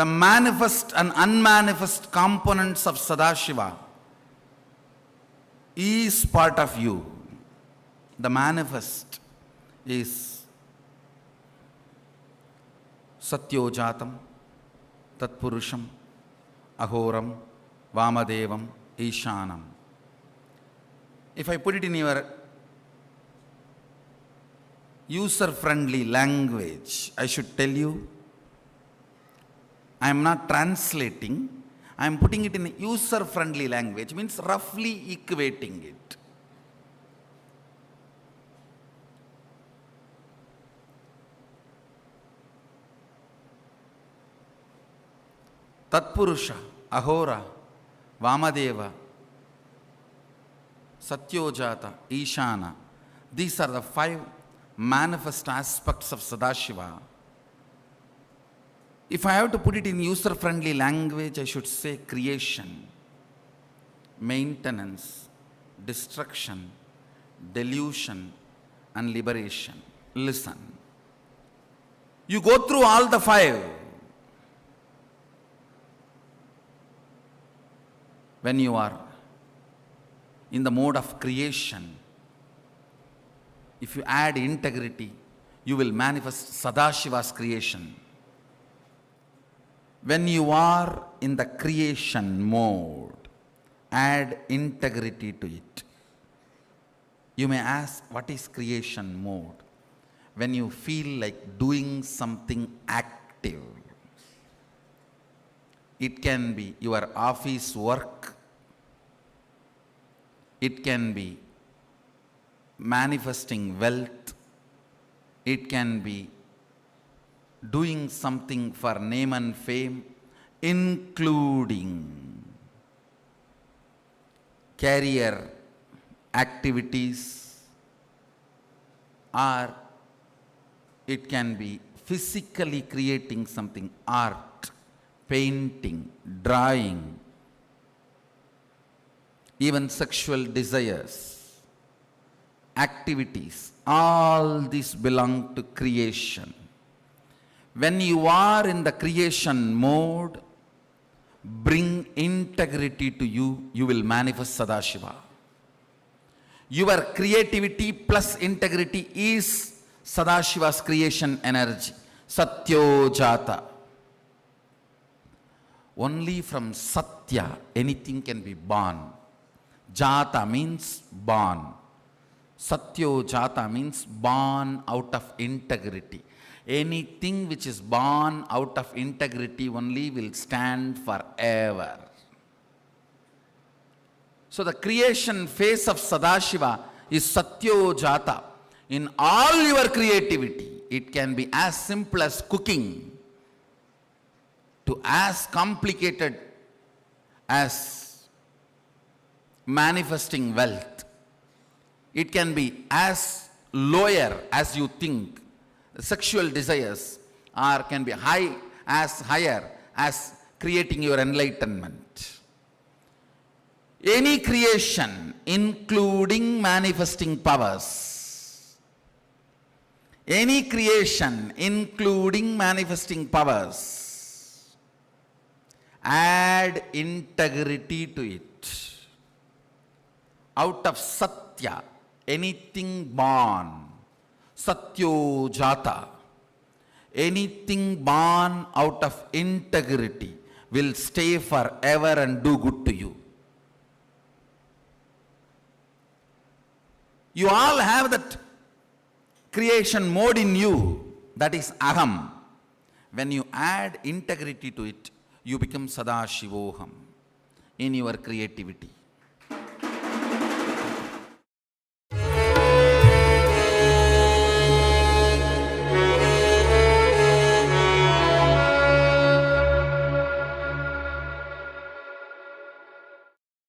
the manifest and unmanifest components of Sadashiva is part of you. The manifest is Satyojatam, Tatpurusham, Ahoram, Vamadevam, Ishanam. If I put it in your user-friendly language, I should tell you, I am not translating, I am putting it in user-friendly language, means roughly equating it. Tatpurusha, Ahora, Vamadeva, Satyojata, Ishana. These are the 5 manifest aspects of Sadashiva. If I have to put it in user-friendly language, I should say creation, maintenance, destruction, delusion, and liberation. Listen. You go through all the 5. When you are in the mode of creation, if you add integrity, you will manifest Sadashiva's creation. When you are in the creation mode, add integrity to it. You may ask, what is creation mode? When you feel like doing something active. It can be your office work. It can be manifesting wealth. It can be doing something for name and fame, including career activities, or it can be physically creating something, art, painting, drawing, even sexual desires, activities, all these belong to creation. When you are in the creation mode, bring integrity to you, you will manifest Sadashiva. Your creativity plus integrity is Sadashiva's creation energy, Satyojata. Only from Satya, anything can be born. Jata means born. Satyojata means born out of integrity. Anything which is born out of integrity only will stand forever. So the creation phase of Sadashiva is Satyojata. In all your creativity, it can be as simple as cooking to as complicated as manifesting wealth. It can be as lower as you think, sexual desires, or can be higher as creating your enlightenment. Any creation, including manifesting powers, any creation, including manifesting powers, add integrity to it. Out of Satya, anything born, Satyojata, anything born out of integrity will stay forever and do good to you. You all have that creation mode in you, that is Aham. When you add integrity to it, you become Sadashivoham in your creativity.